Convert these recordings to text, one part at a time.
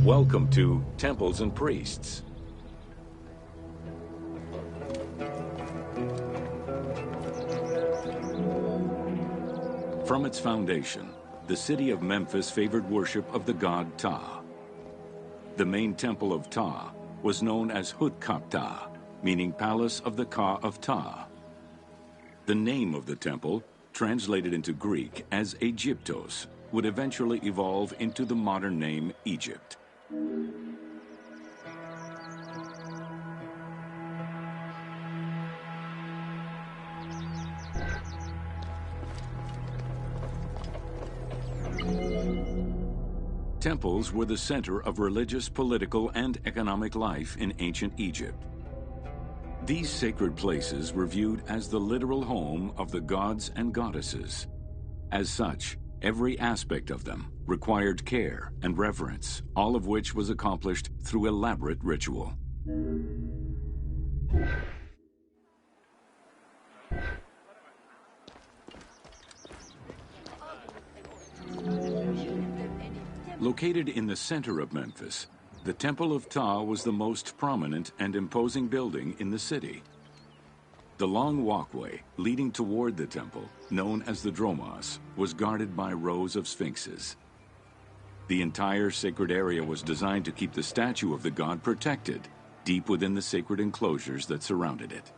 Welcome to Temples and Priests. From its foundation, the city of Memphis favored worship of the god Ptah. The main temple of Ptah was known as Hutkaptah, meaning Palace of the Ka of Ptah. The name of the temple, translated into Greek as Aegyptos, would eventually evolve into the modern name Egypt. Temples were the center of religious, political, and economic life in ancient Egypt. These sacred places were viewed as the literal home of the gods and goddesses. As such, every aspect of them required care and reverence, all of which was accomplished through elaborate ritual. Located in the center of Memphis, the Temple of Ptah was the most prominent and imposing building in the city. The long walkway leading toward the temple, known as the Dromos, was guarded by rows of sphinxes. The entire sacred area was designed to keep the statue of the god protected, deep within the sacred enclosures that surrounded it.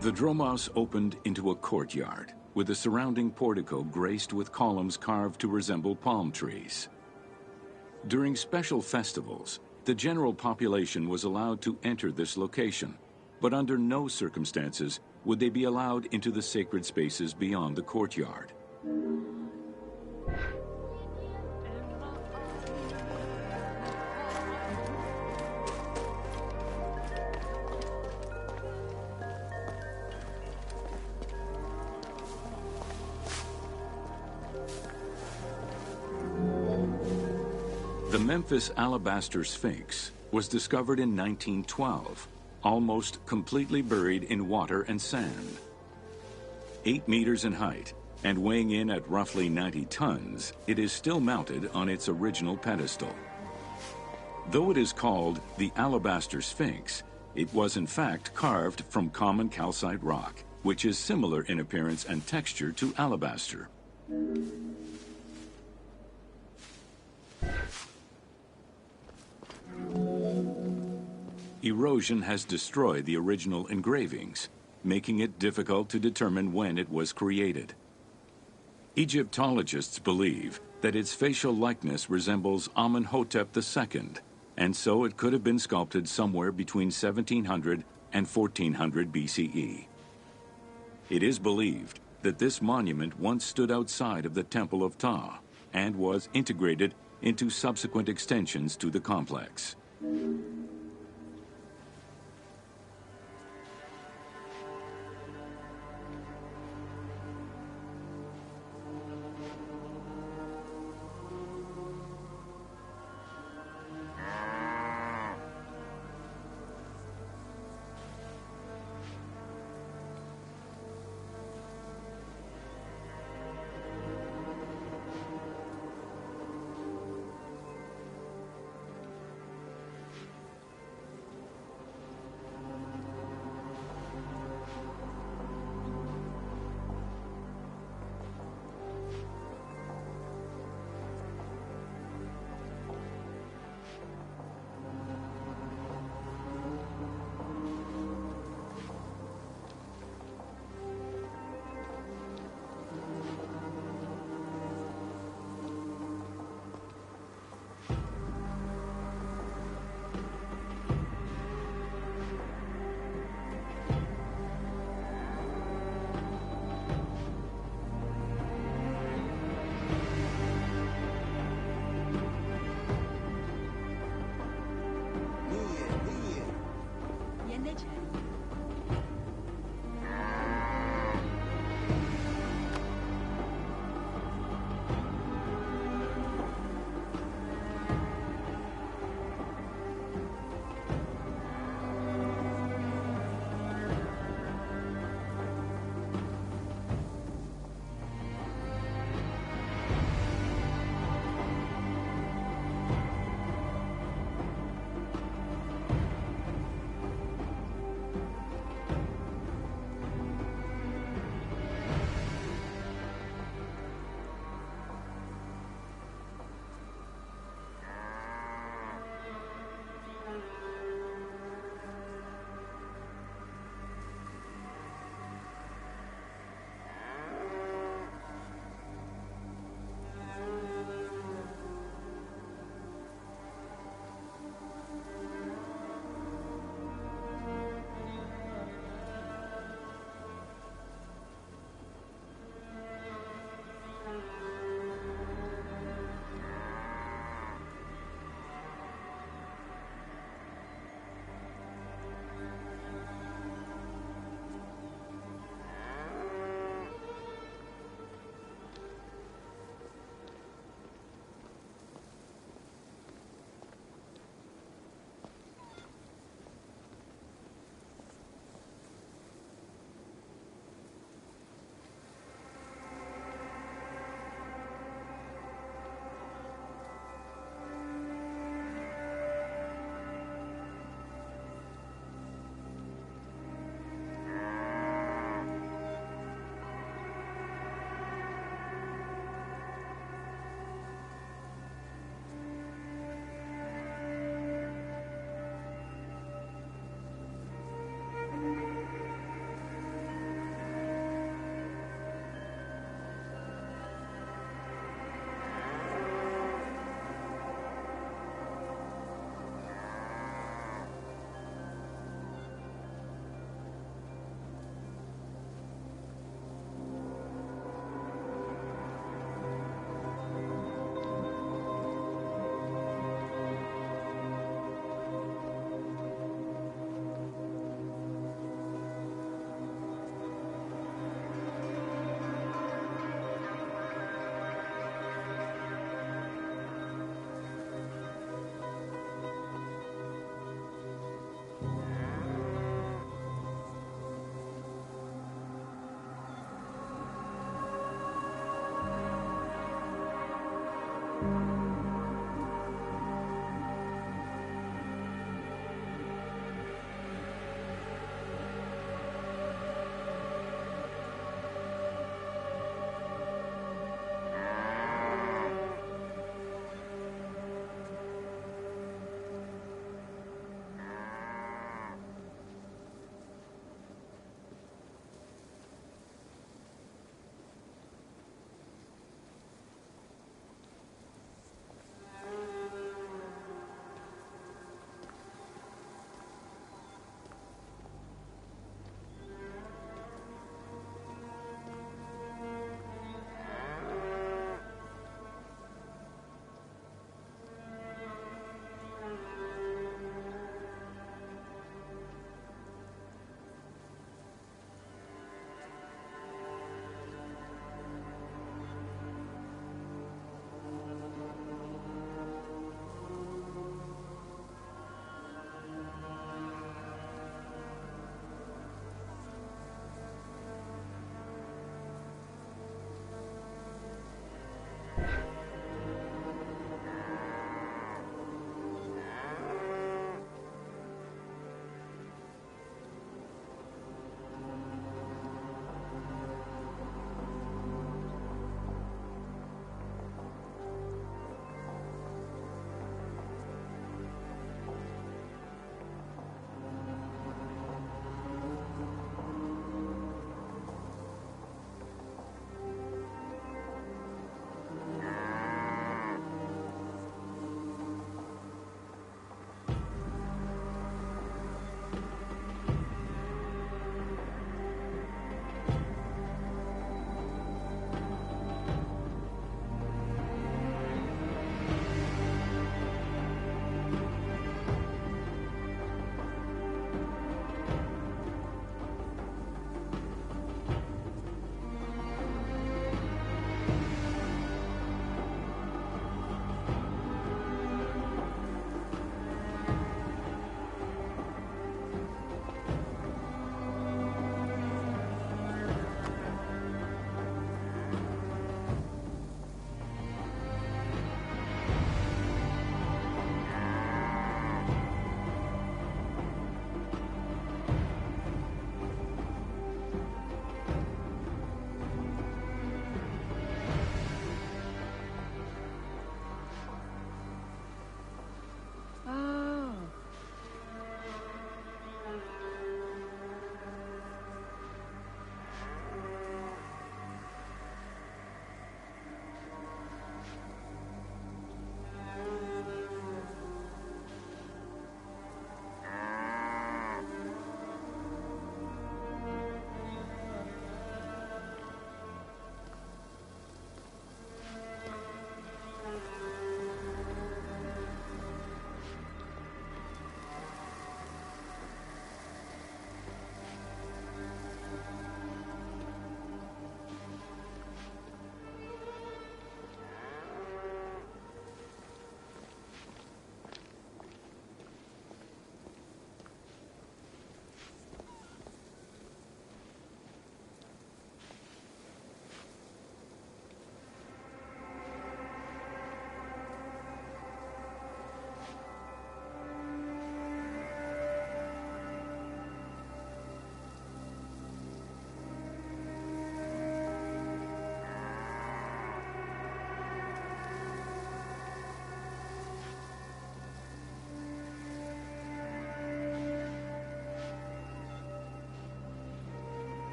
The Dromos opened into a courtyard, with the surrounding portico graced with columns carved to resemble palm trees. During special festivals, the general population was allowed to enter this location, but under no circumstances would they be allowed into the sacred spaces beyond the courtyard. The Memphis Alabaster Sphinx was discovered in 1912, almost completely buried in water and sand. 8 meters in height and weighing in at roughly 90 tons, it is still mounted on its original pedestal. Though it is called the Alabaster Sphinx, it was in fact carved from common calcite rock, which is similar in appearance and texture to alabaster. Erosion has destroyed the original engravings, making it difficult to determine when it was created. Egyptologists believe that its facial likeness resembles Amenhotep II, and so it could have been sculpted somewhere between 1700 and 1400 BCE. It is believed that this monument once stood outside of the Temple of Ptah and was integrated into subsequent extensions to the complex.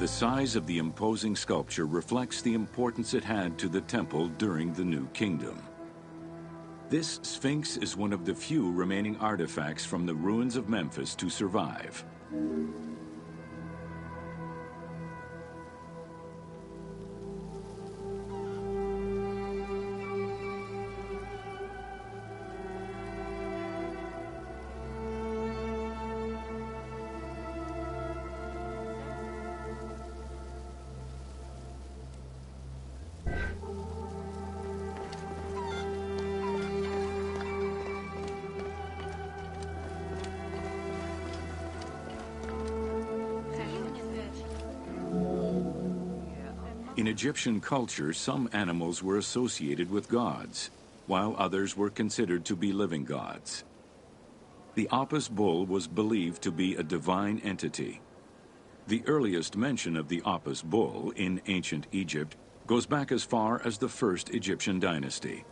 The size of the imposing sculpture reflects the importance it had to the temple during the New Kingdom. This Sphinx is one of the few remaining artifacts from the ruins of Memphis to survive. In Egyptian culture, some animals were associated with gods, while others were considered to be living gods. The Apis bull was believed to be a divine entity. The earliest mention of the Apis bull in ancient Egypt goes back as far as the first Egyptian dynasty.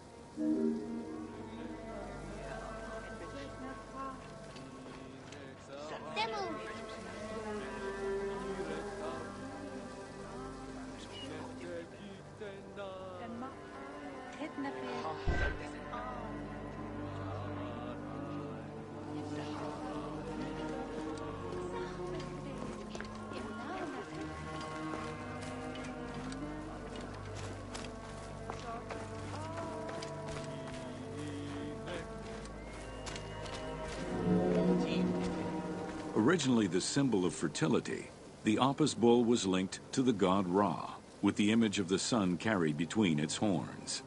Originally the symbol of fertility, the Apis bull was linked to the god Ra, with the image of the sun carried between its horns.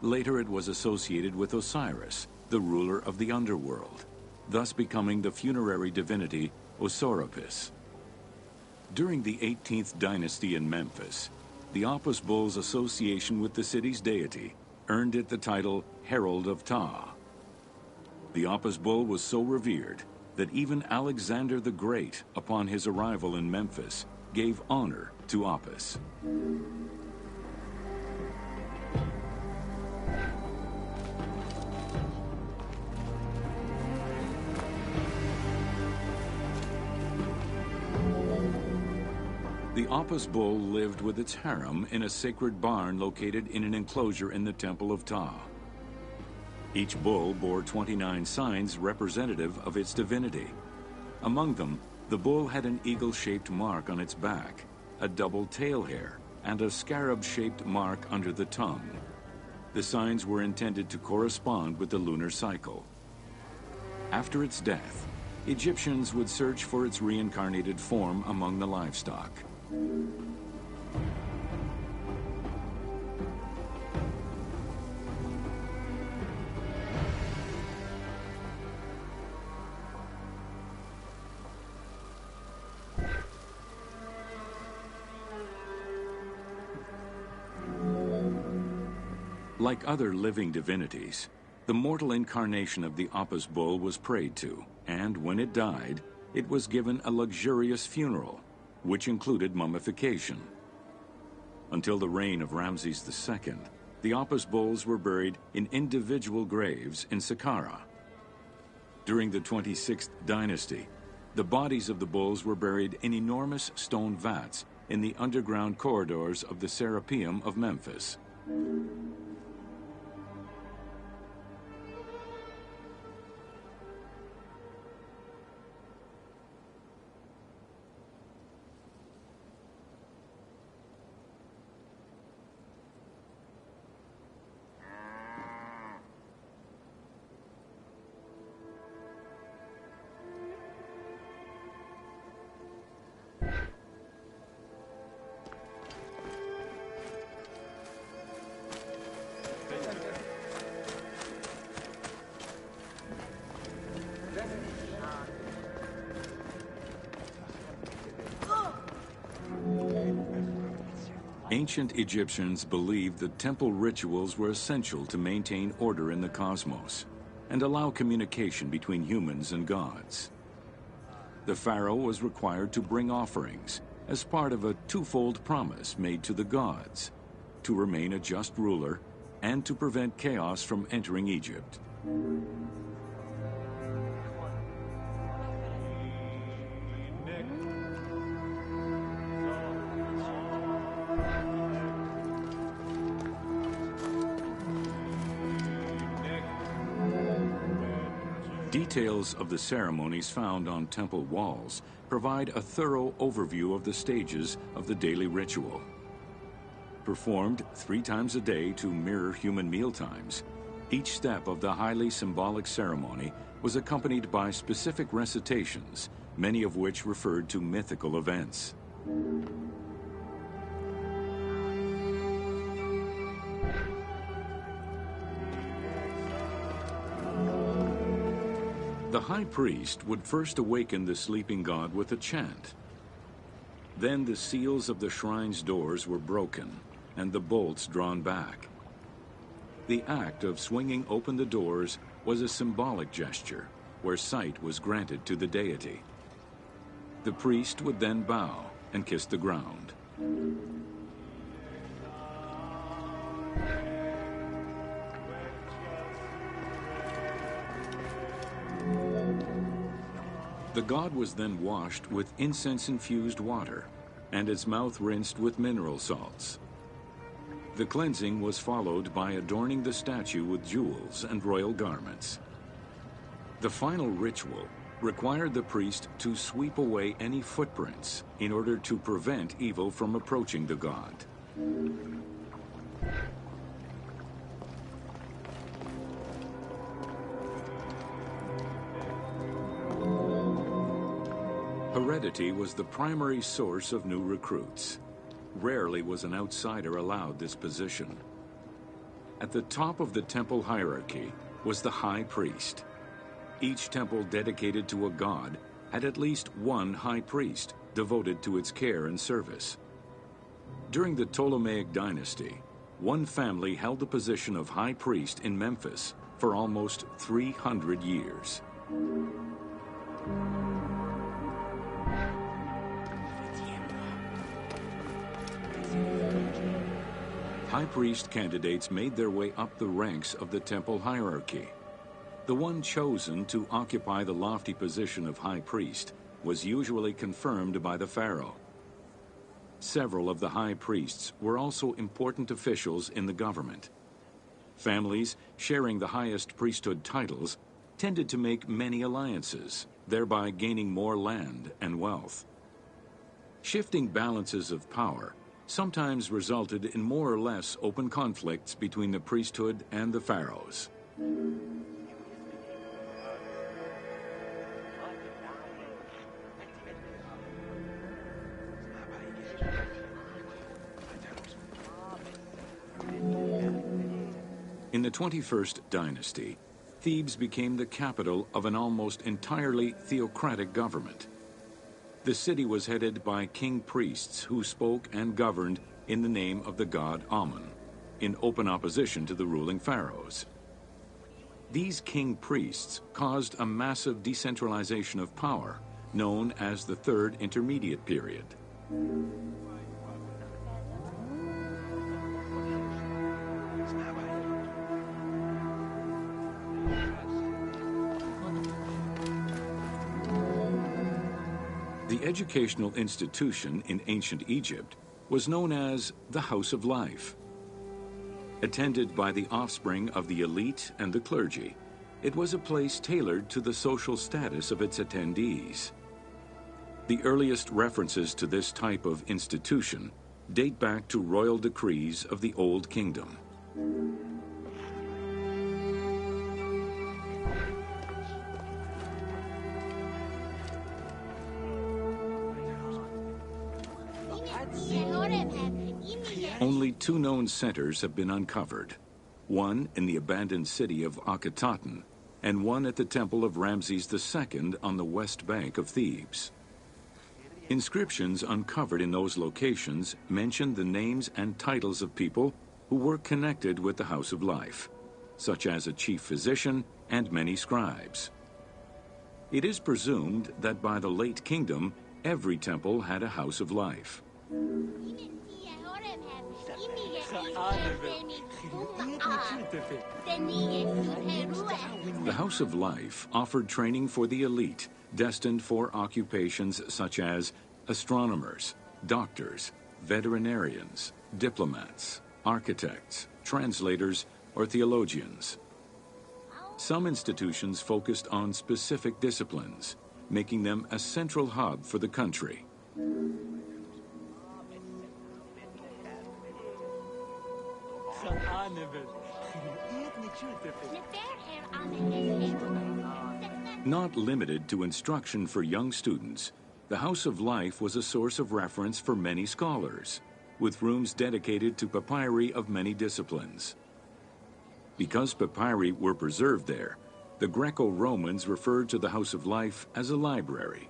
Later it was associated with Osiris, the ruler of the underworld, thus becoming the funerary divinity Osiropis. During the 18th dynasty in Memphis, the Apis bull's association with the city's deity earned it the title Herald of Ptah. The Apis bull was so revered that even Alexander the Great, upon his arrival in Memphis, gave honor to Apis. The Apis bull lived with its harem in a sacred barn located in an enclosure in the Temple of Ptah. Each bull bore 29 signs representative of its divinity. Among them, the bull had an eagle-shaped mark on its back, a double tail hair, and a scarab-shaped mark under the tongue. The signs were intended to correspond with the lunar cycle. After its death, Egyptians would search for its reincarnated form among the livestock. Like other living divinities, the mortal incarnation of the Apis bull was prayed to, and when it died, it was given a luxurious funeral, which included mummification. Until the reign of Ramses II, the Apis bulls were buried in individual graves in Saqqara. During the 26th dynasty, the bodies of the bulls were buried in enormous stone vats in the underground corridors of the Serapeum of Memphis. Ancient Egyptians believed that temple rituals were essential to maintain order in the cosmos and allow communication between humans and gods. The pharaoh was required to bring offerings as part of a twofold promise made to the gods: to remain a just ruler and to prevent chaos from entering Egypt. Details of the ceremonies found on temple walls provide a thorough overview of the stages of the daily ritual. Performed 3 times a day to mirror human mealtimes, each step of the highly symbolic ceremony was accompanied by specific recitations, many of which referred to mythical events. The high priest would first awaken the sleeping god with a chant. Then the seals of the shrine's doors were broken and the bolts drawn back. The act of swinging open the doors was a symbolic gesture where sight was granted to the deity. The priest would then bow and kiss the ground. The god was then washed with incense-infused water and its mouth rinsed with mineral salts. The cleansing was followed by adorning the statue with jewels and royal garments. The final ritual required the priest to sweep away any footprints in order to prevent evil from approaching the god. Heredity was the primary source of new recruits. Rarely was an outsider allowed this position. At the top of the temple hierarchy was the high priest. Each temple dedicated to a god had at least one high priest devoted to its care and service. During the Ptolemaic dynasty, one family held the position of high priest in Memphis for almost 300 years. High priest candidates made their way up the ranks of the temple hierarchy. The one chosen to occupy the lofty position of high priest was usually confirmed by the pharaoh. Several of the high priests were also important officials in the government. Families sharing the highest priesthood titles tended to make many alliances, thereby gaining more land and wealth. Shifting balances of power sometimes resulted in more or less open conflicts between the priesthood and the pharaohs. In the 21st dynasty, Thebes became the capital of an almost entirely theocratic government. The city was headed by king priests who spoke and governed in the name of the god Amun, in open opposition to the ruling pharaohs. These king priests caused a massive decentralization of power, known as the Third Intermediate Period. The educational institution in ancient Egypt was known as the House of Life. Attended by the offspring of the elite and the clergy, it was a place tailored to the social status of its attendees. The earliest references to this type of institution date back to royal decrees of the Old Kingdom. Only 2 known centers have been uncovered, one in the abandoned city of Akhetaten and one at the temple of Ramses II on the west bank of Thebes. Inscriptions uncovered in those locations mention the names and titles of people who were connected with the House of Life, such as a chief physician and many scribes. It is presumed that by the late kingdom, every temple had a House of Life. The House of Life offered training for the elite, destined for occupations such as astronomers, doctors, veterinarians, diplomats, architects, translators, or theologians. Some institutions focused on specific disciplines, making them a central hub for the country. Not limited to instruction for young students, the House of Life was a source of reference for many scholars, with rooms dedicated to papyri of many disciplines. Because papyri were preserved there, the Greco-Romans referred to the House of Life as a library.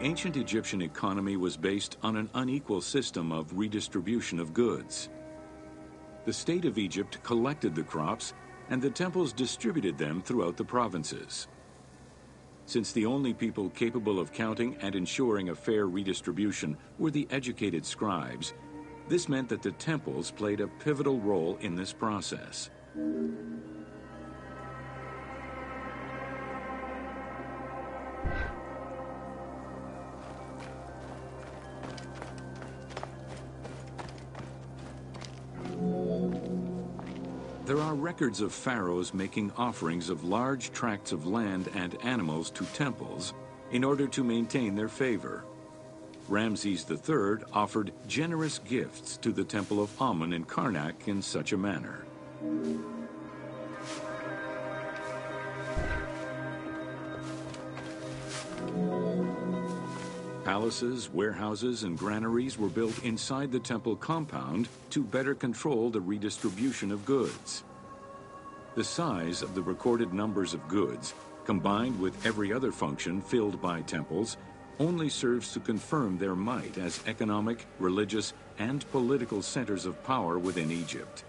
Ancient Egyptian economy was based on an unequal system of redistribution of goods. The state of Egypt collected the crops, and the temples distributed them throughout the provinces. Since the only people capable of counting and ensuring a fair redistribution were the educated scribes, this meant that the temples played a pivotal role in this process. There are records of pharaohs making offerings of large tracts of land and animals to temples in order to maintain their favor. Ramses III offered generous gifts to the temple of Amun in Karnak in such a manner. Palaces, warehouses, and granaries were built inside the temple compound to better control the redistribution of goods. The size of the recorded numbers of goods, combined with every other function filled by temples, only serves to confirm their might as economic, religious, and political centers of power within Egypt.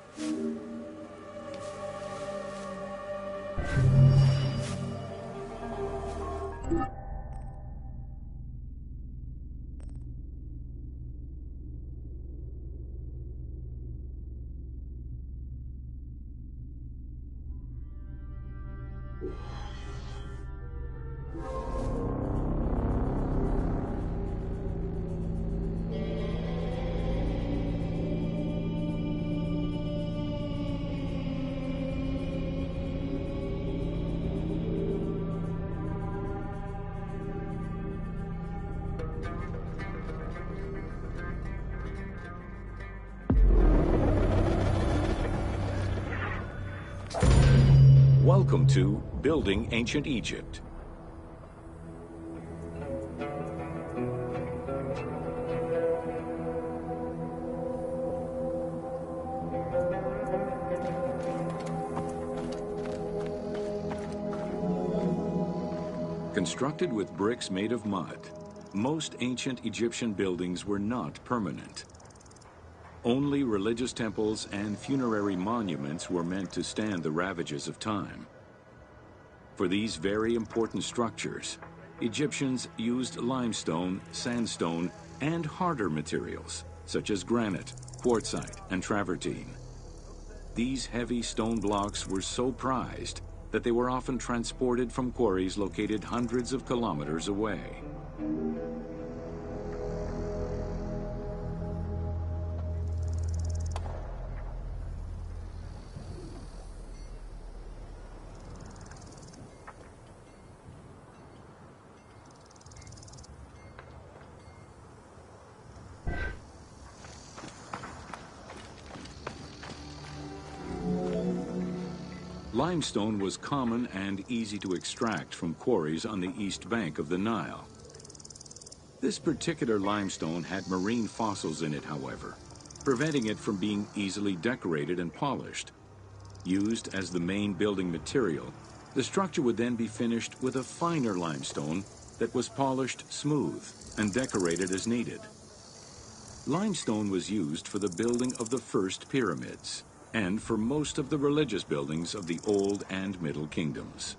Welcome to Building Ancient Egypt. Constructed with bricks made of mud, most ancient Egyptian buildings were not permanent. Only religious temples and funerary monuments were meant to stand the ravages of time. For these very important structures, Egyptians used limestone, sandstone, and harder materials, such as granite, quartzite, and travertine. These heavy stone blocks were so prized that they were often transported from quarries located hundreds of kilometers away. Limestone was common and easy to extract from quarries on the east bank of the Nile. This particular limestone had marine fossils in it, however, preventing it from being easily decorated and polished. Used as the main building material, the structure would then be finished with a finer limestone that was polished smooth and decorated as needed. Limestone was used for the building of the first pyramids, and for most of the religious buildings of the Old and Middle Kingdoms.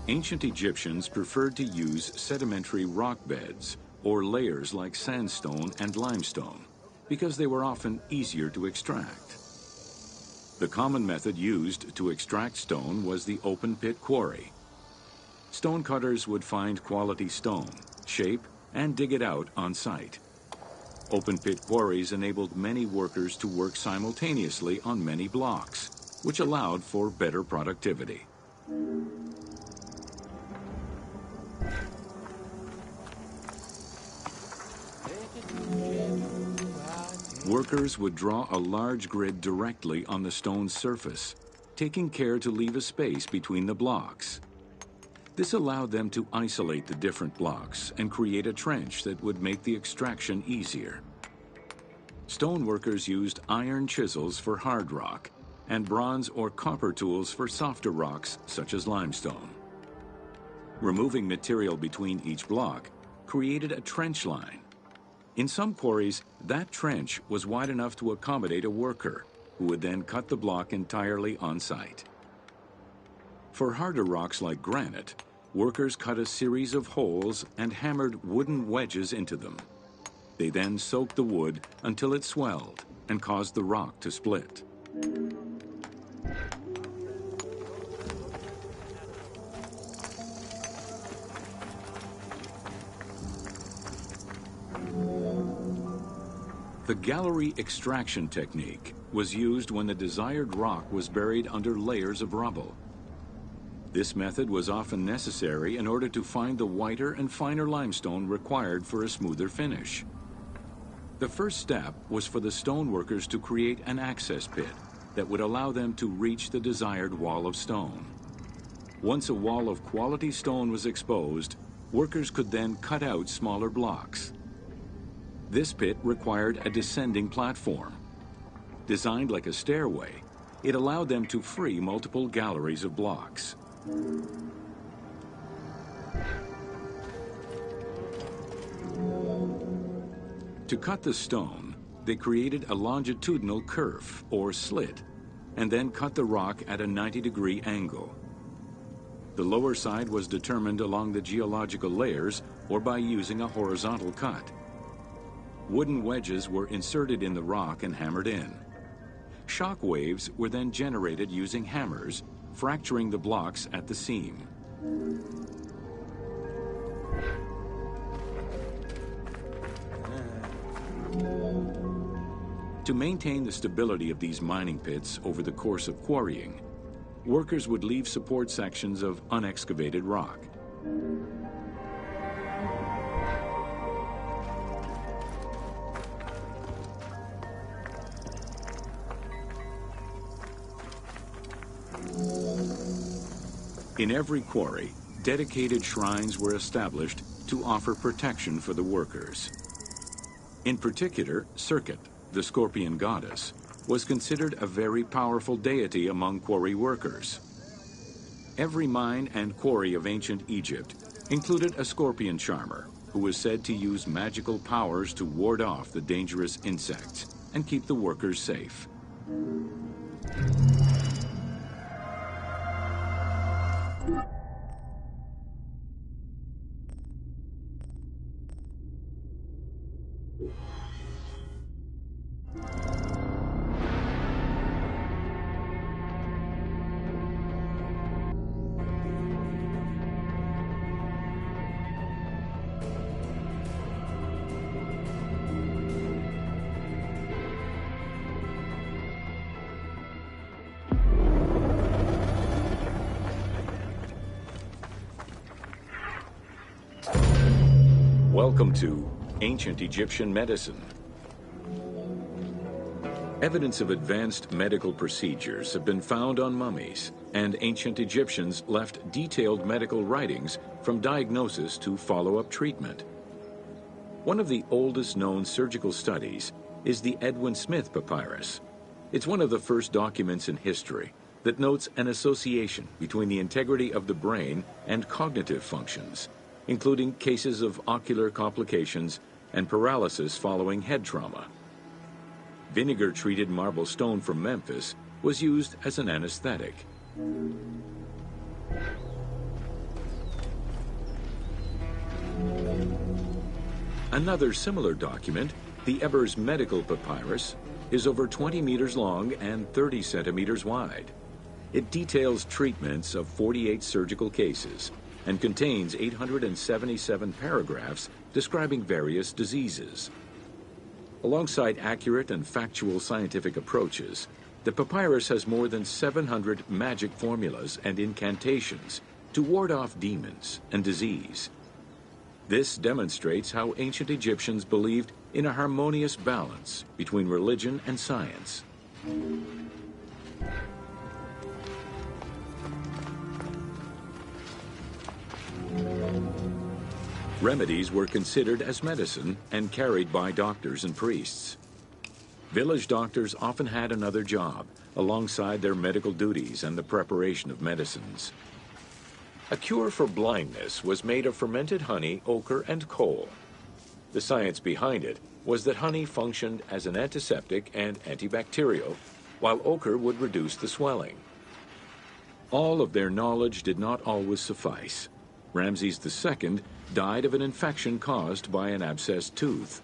Ancient Egyptians preferred to use sedimentary rock beds or layers like sandstone and limestone because they were often easier to extract. The common method used to extract stone was the open pit quarry. Stonecutters would find quality stone, shape, and dig it out on site. Open pit quarries enabled many workers to work simultaneously on many blocks, which allowed for better productivity. Workers would draw a large grid directly on the stone's surface, taking care to leave a space between the blocks. This allowed them to isolate the different blocks and create a trench that would make the extraction easier. Stoneworkers used iron chisels for hard rock and bronze or copper tools for softer rocks such as limestone. Removing material between each block created a trench line. In some quarries, that trench was wide enough to accommodate a worker, who would then cut the block entirely on site. For harder rocks like granite, workers cut a series of holes and hammered wooden wedges into them. They then soaked the wood until it swelled and caused the rock to split. The gallery extraction technique was used when the desired rock was buried under layers of rubble. This method was often necessary in order to find the whiter and finer limestone required for a smoother finish. The first step was for the stoneworkers to create an access pit that would allow them to reach the desired wall of stone. Once a wall of quality stone was exposed, workers could then cut out smaller blocks. This pit required a descending platform. Designed like a stairway, it allowed them to free multiple galleries of blocks. To cut the stone, they created a longitudinal kerf, or slit, and then cut the rock at a 90-degree angle. The lower side was determined along the geological layers or by using a horizontal cut. Wooden wedges were inserted in the rock and hammered in. Shock waves were then generated using hammers, fracturing the blocks at the seam. To maintain the stability of these mining pits over the course of quarrying, workers would leave support sections of unexcavated rock. In every quarry, dedicated shrines were established to offer protection for the workers. In particular, Serket, the scorpion goddess, was considered a very powerful deity among quarry workers. Every mine and quarry of ancient Egypt included a scorpion charmer, who was said to use magical powers to ward off the dangerous insects and keep the workers safe. Welcome to Ancient Egyptian Medicine. Evidence of advanced medical procedures have been found on mummies, and ancient Egyptians left detailed medical writings from diagnosis to follow-up treatment. One of the oldest known surgical studies is the Edwin Smith Papyrus. It's one of the first documents in history that notes an association between the integrity of the brain and cognitive functions, including cases of ocular complications and paralysis following head trauma. Vinegar-treated marble stone from Memphis was used as an anesthetic. Another similar document, the Ebers Medical Papyrus, is over 20 meters long and 30 centimeters wide. It details treatments of 48 surgical cases and contains 877 paragraphs describing various diseases. Alongside accurate and factual scientific approaches, the papyrus has more than 700 magic formulas and incantations to ward off demons and disease. This demonstrates how ancient Egyptians believed in a harmonious balance between religion and science. Remedies were considered as medicine and carried by doctors and priests. Village doctors often had another job alongside their medical duties and the preparation of medicines. A cure for blindness was made of fermented honey, ochre, and coal. The science behind it was that honey functioned as an antiseptic and antibacterial, while ochre would reduce the swelling. All of their knowledge did not always suffice. Ramses II died of an infection caused by an abscessed tooth.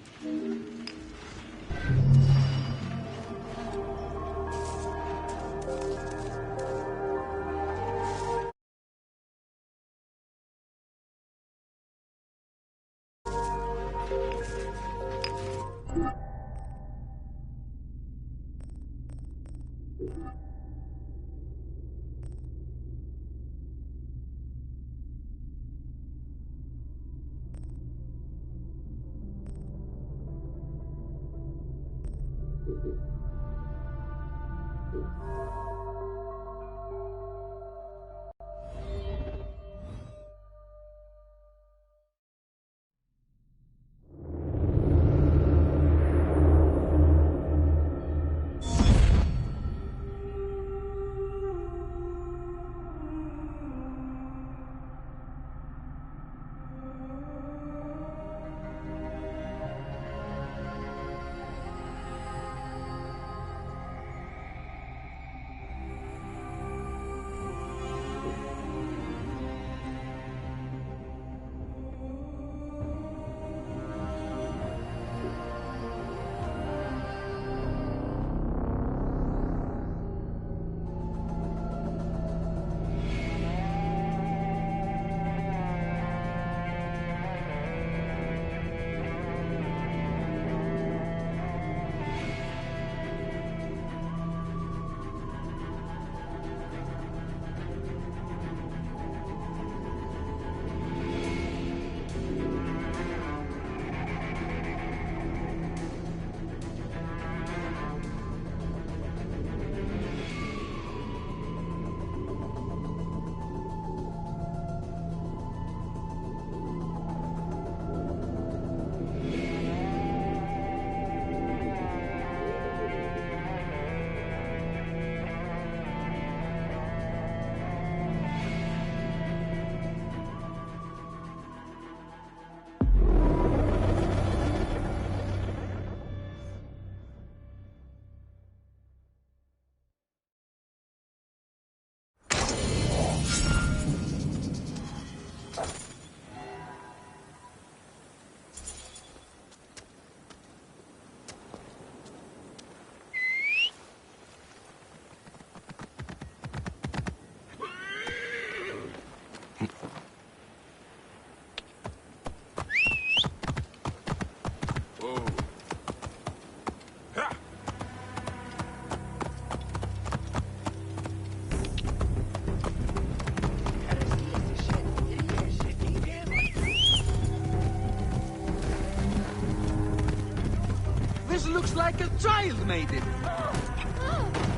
This looks like a child made it.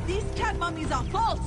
These cat mummies are false.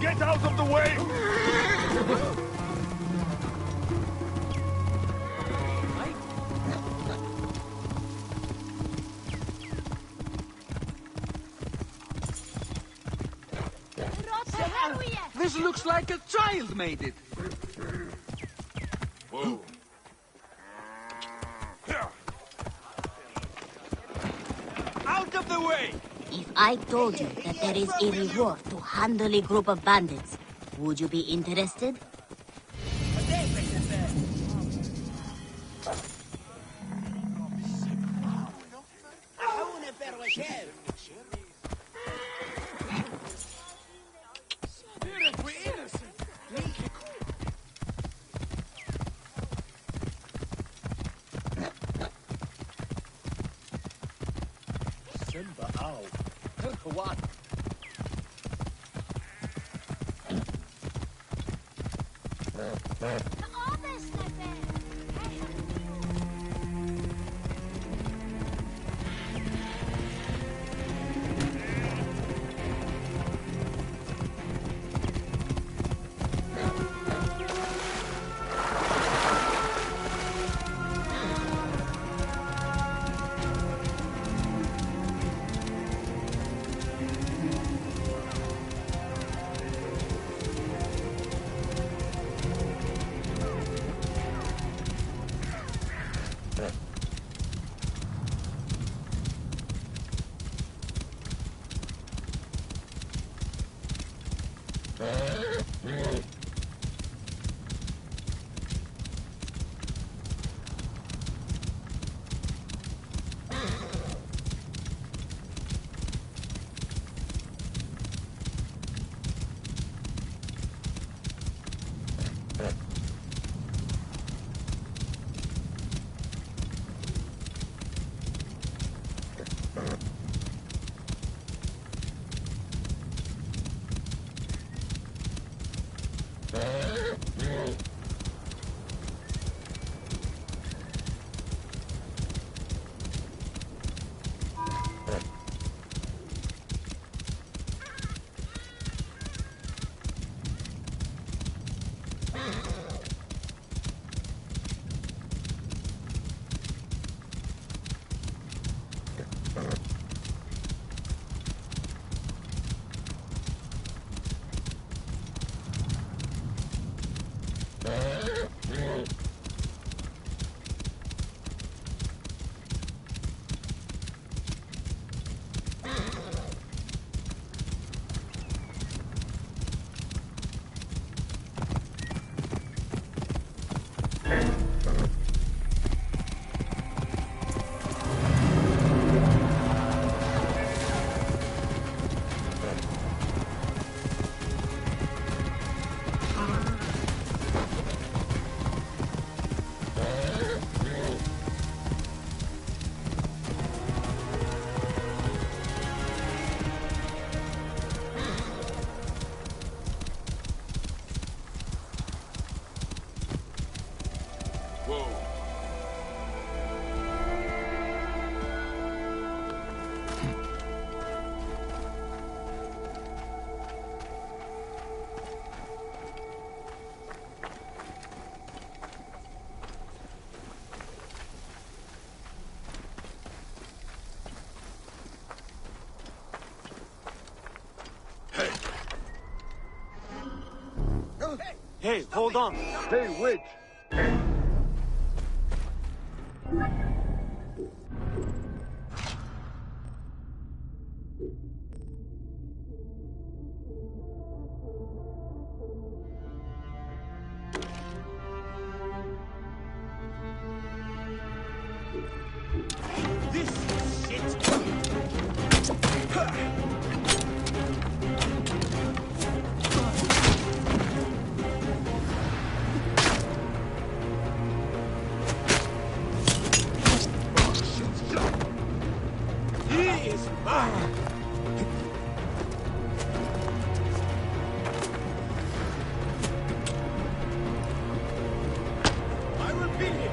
Get out of the way! This looks like a child made it. Whoa. Out of the way! If I told you that there is a reward to handle a group of bandits, would you be interested? Hey, hold on. Hey, wait! This shit. He is mine. I will beat him.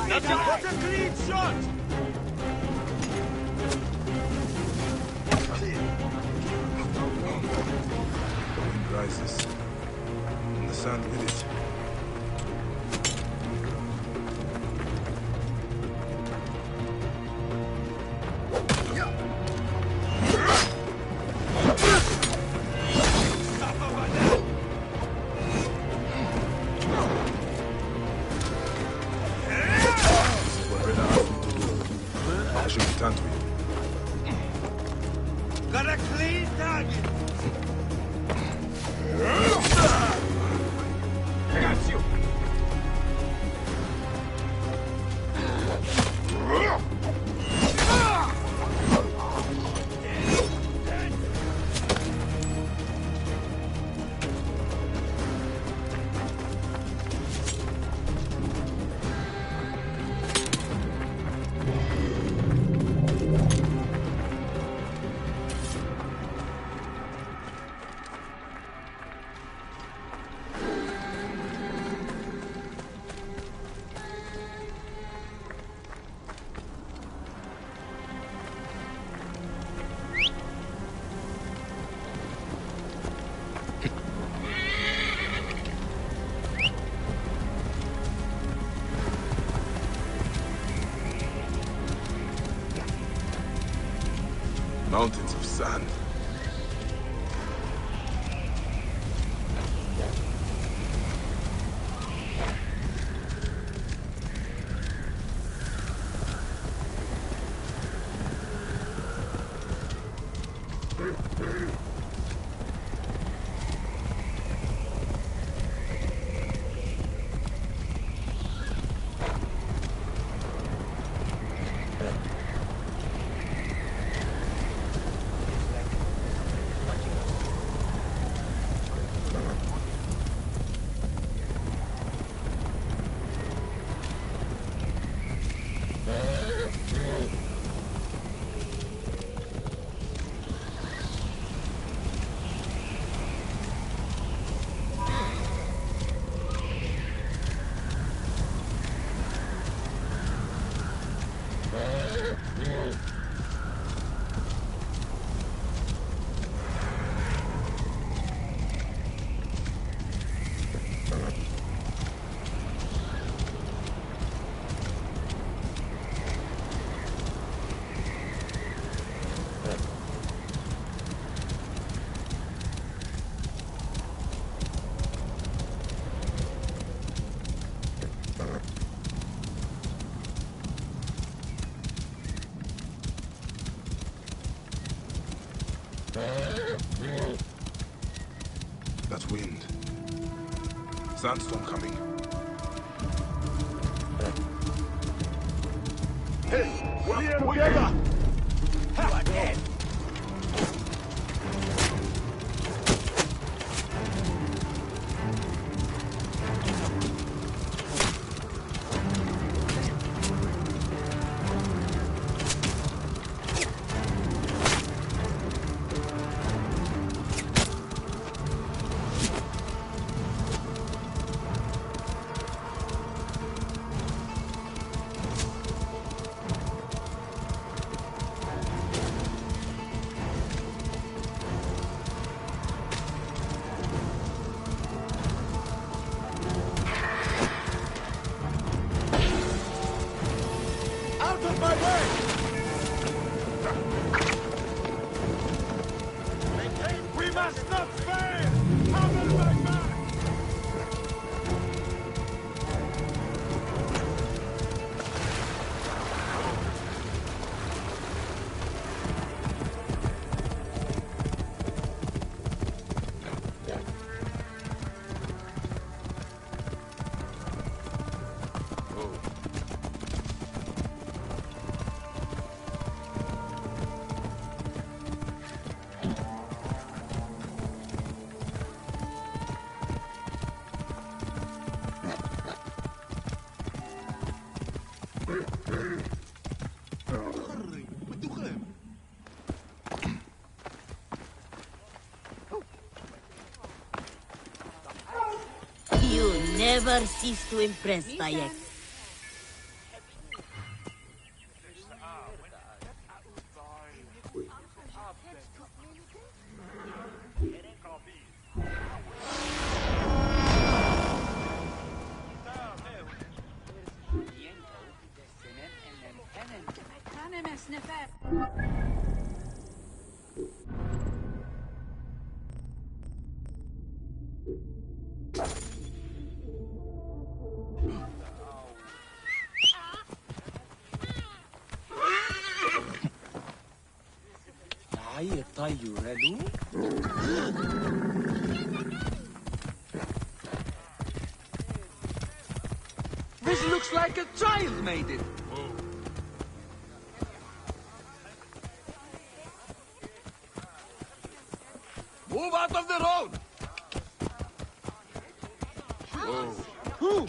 That's a clean shot! The wind rises, and the sand with it. Whatever I asked you to do, I should return to you. Got a clean target! Mountains of sand. That wind. Sandstorm coming. Hey, we're together! You are dead! You never cease to impress, Bayek. This looks like a child made it. Move out of the road! Who?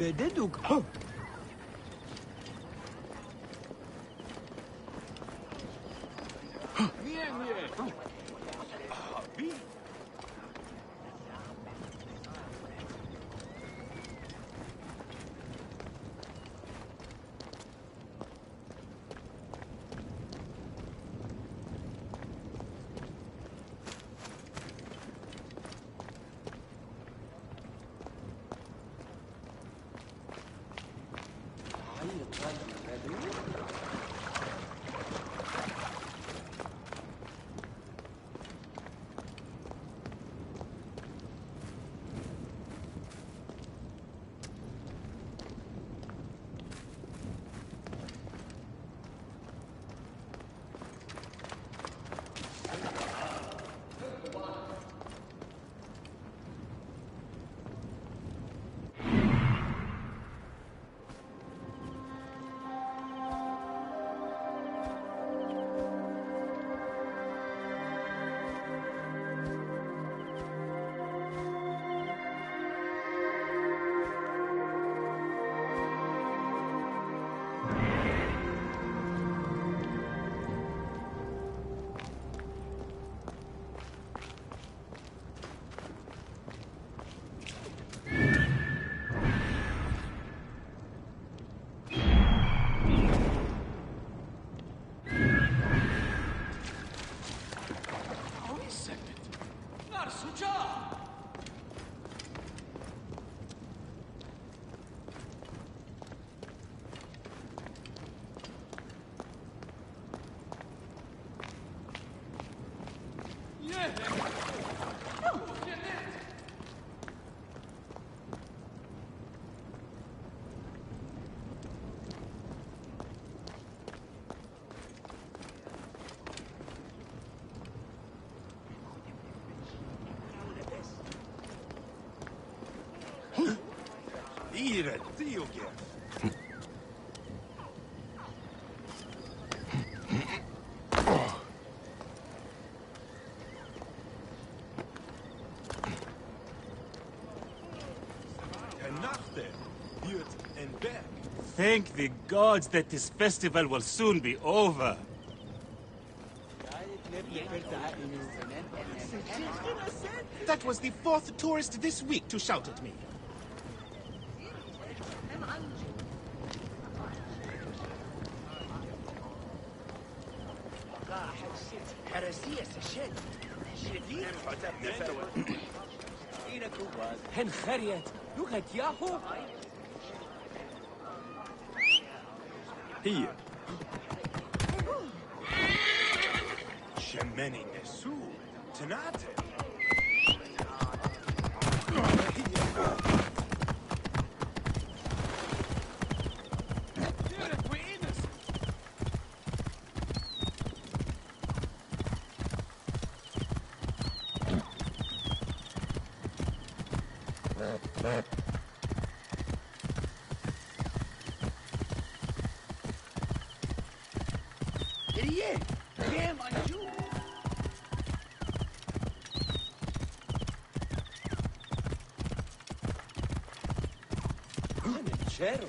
بددوك Ire, tío, que Thank the gods that this festival will soon be over. That was the 4th tourist this week to shout at me. هن خريت لغة ياهو Here. Shemeni Nesu, Tanate.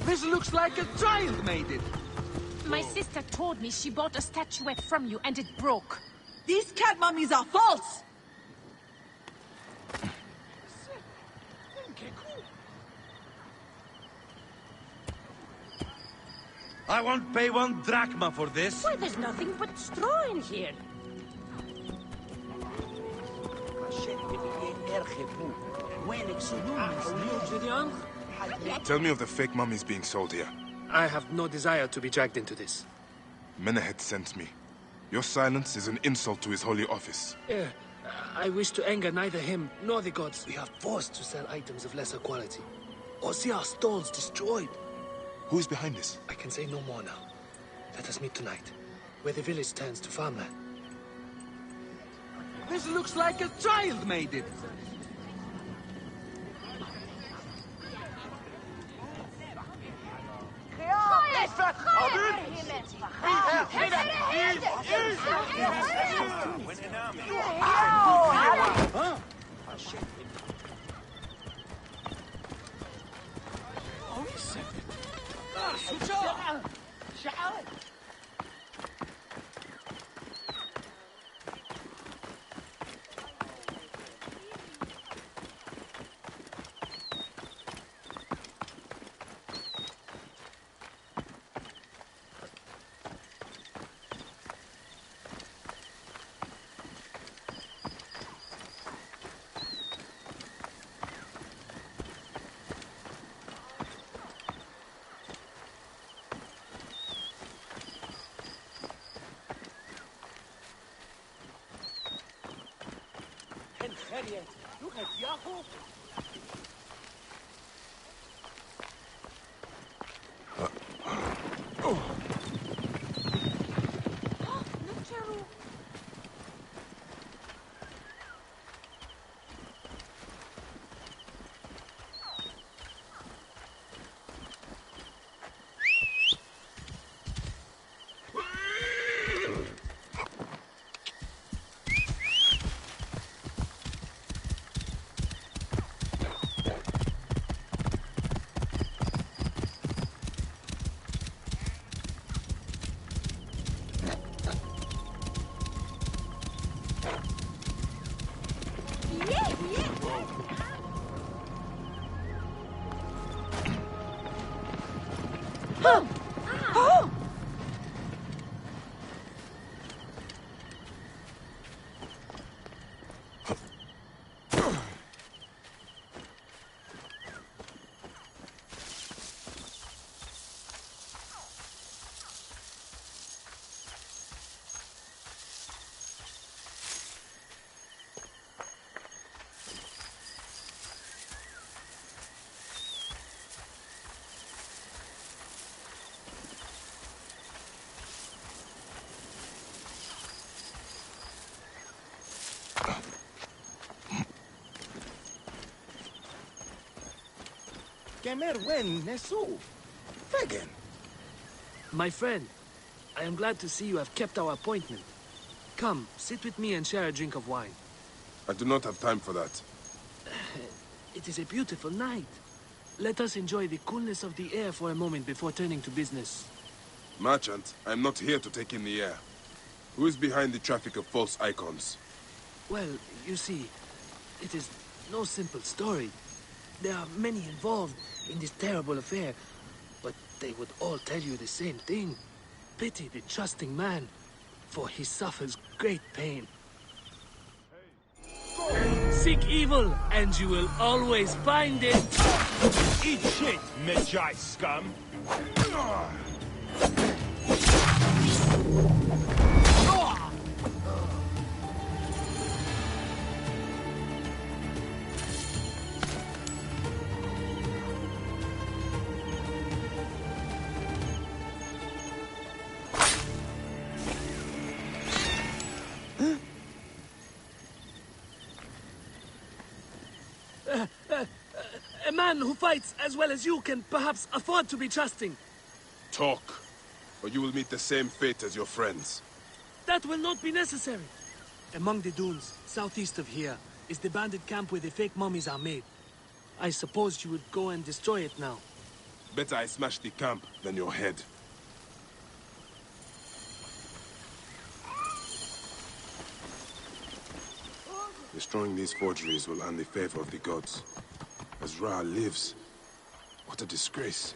This looks like a child made it. My sister told me she bought a statuette from you and it broke. These cat mummies are false! I won't pay 1 drachma for this. Why, there's nothing but straw in here. Tell me of the fake mummies being sold here. I have no desire to be dragged into this. Menehet sent me. Your silence is an insult to his holy office. I wish to anger neither him nor the gods. We are forced to sell items of lesser quality, or see our stalls destroyed. Who is behind this? I can say no more now. Let us meet tonight, where the village turns to farmland. This looks like a child made it. Kemer wen nesu. Fegen. My friend, I am glad to see you have kept our appointment. Come, sit with me and share a drink of wine. I do not have time for that. It is a beautiful night. Let us enjoy the coolness of the air for a moment before turning to business. Merchant, I am not here to take in the air. Who is behind the traffic of false icons? Well, you see, it is no simple story. There are many involved in this terrible affair, but they would all tell you the same thing. Pity the trusting man, for he suffers great pain. Seek evil, and you will always find it. Eat shit, Medjai scum! A man who fights as well as you can perhaps afford to be trusting. Talk, or you will meet the same fate as your friends. That will not be necessary. Among the dunes, southeast of here, is the bandit camp where the fake mummies are made. I suppose you would go and destroy it now. Better I smash the camp than your head. Destroying these forgeries will earn the favor of the gods. As Ra lives, what a disgrace.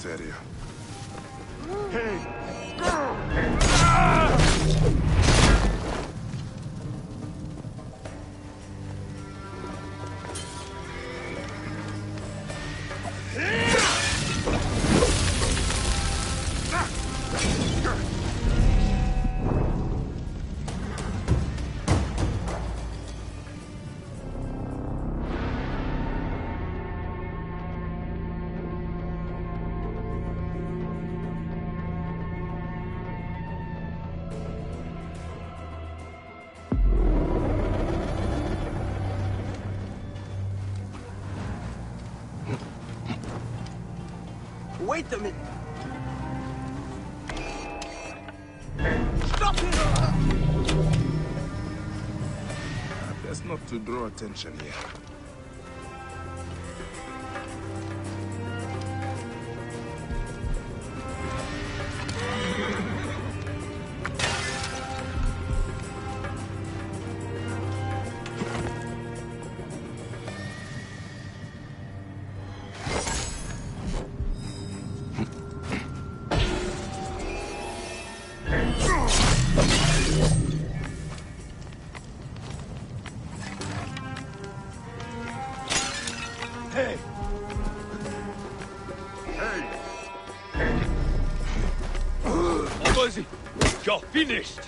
area. Wait a minute! Stop it! Best not to draw attention here. You're finished!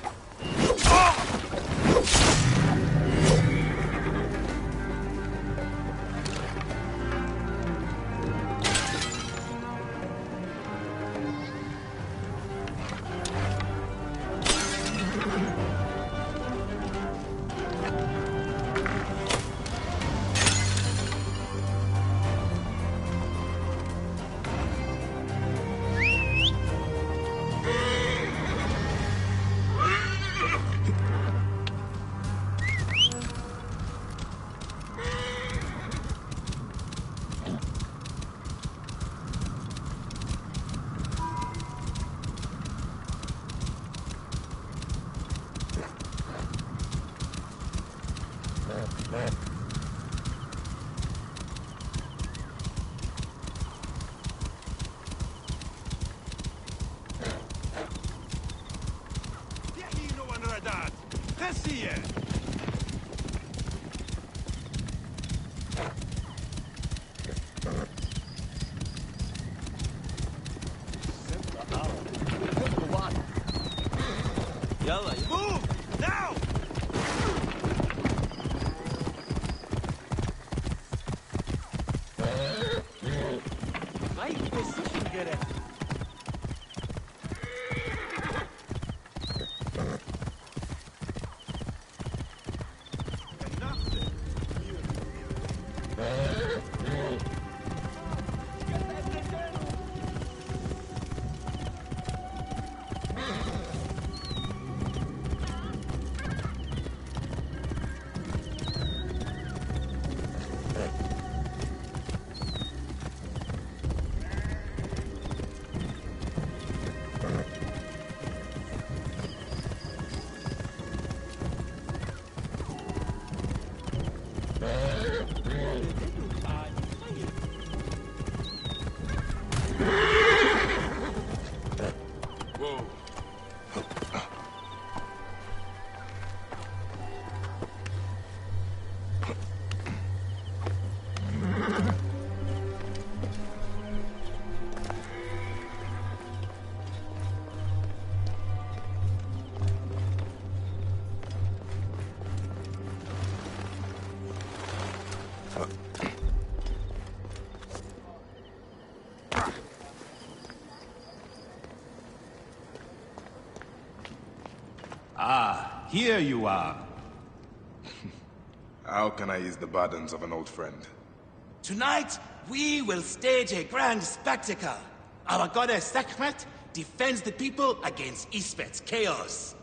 Move! Now! Right decision, Gere. Ah, here you are. How can I ease the burdens of an old friend? Tonight, we will stage a grand spectacle. Our goddess Sekhmet defends the people against Isfet's chaos.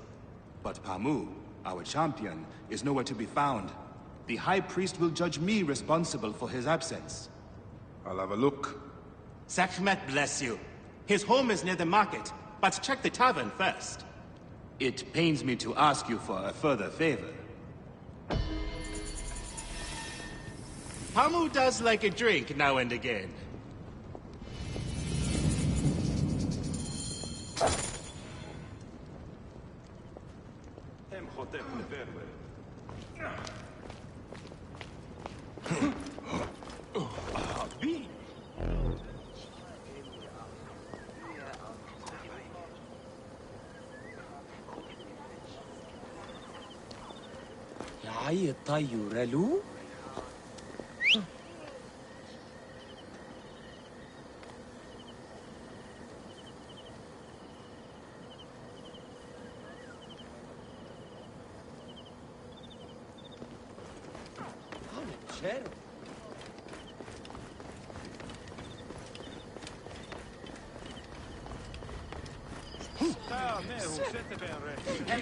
But Pamu, our champion, is nowhere to be found. The High Priest will judge me responsible for his absence. I'll have a look. Sekhmet bless you. His home is near the market, but check the tavern first. It pains me to ask you for a further favor. Pamu does like a drink now and again. يا طيور له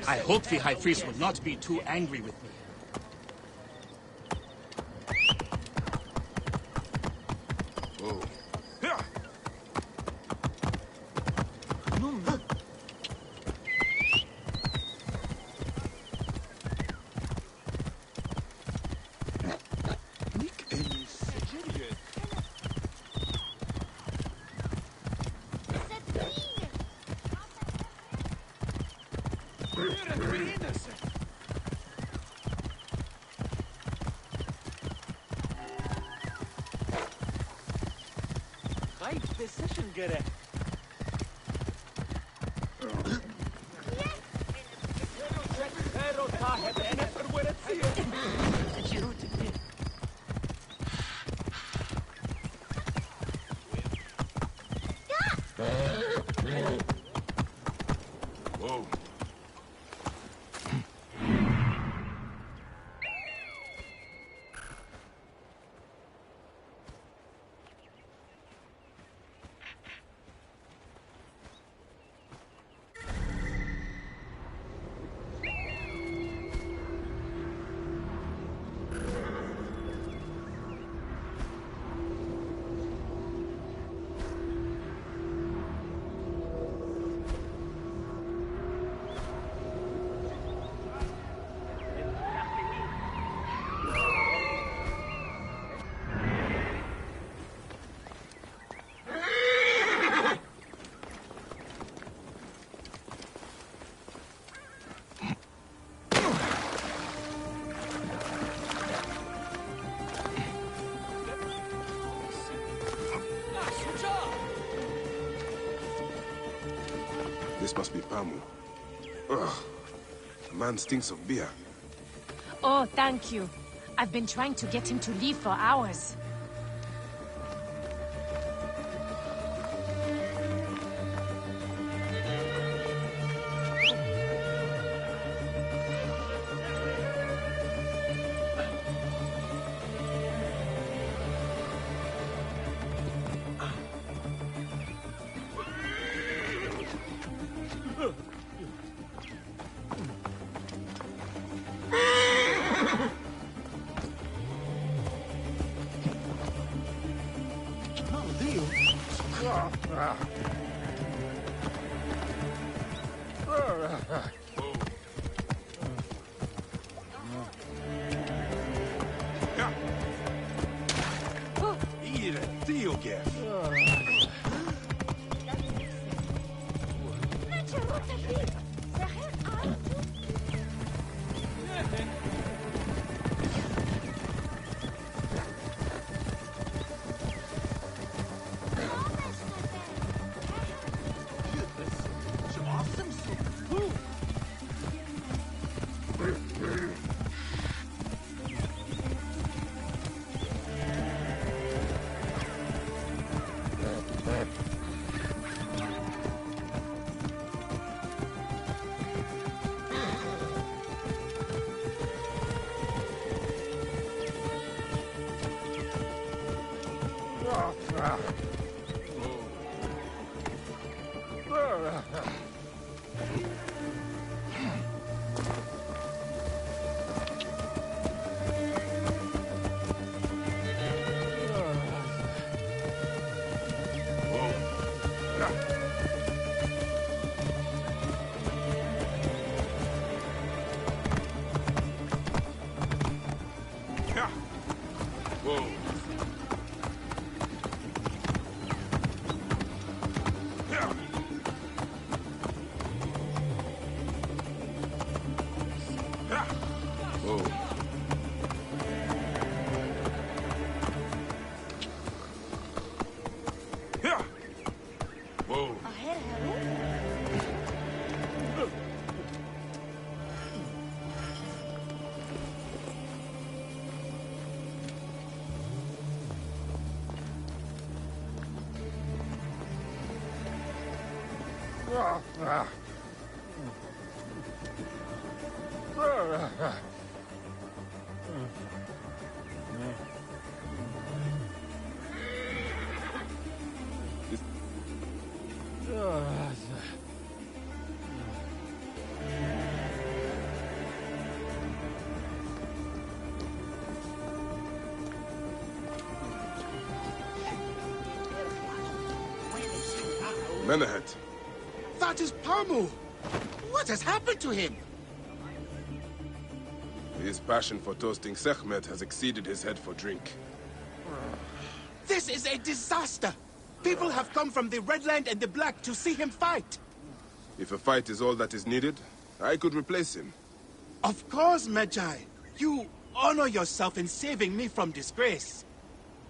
I hope the High Priest will not be too angry with me. right decision, Gere. Whoa. This must be Pamu. Ugh. The man stinks of beer. Oh, thank you. I've been trying to get him to leave for hours. Menahet. That is Pamu! What has happened to him? His passion for toasting Sekhmet has exceeded his head for drink. This is a disaster! People have come from the Red Land and the Black to see him fight! If a fight is all that is needed, I could replace him. Of course, Magi. You honor yourself in saving me from disgrace.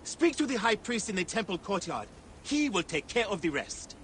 Speak to the High Priest in the temple courtyard. He will take care of the rest.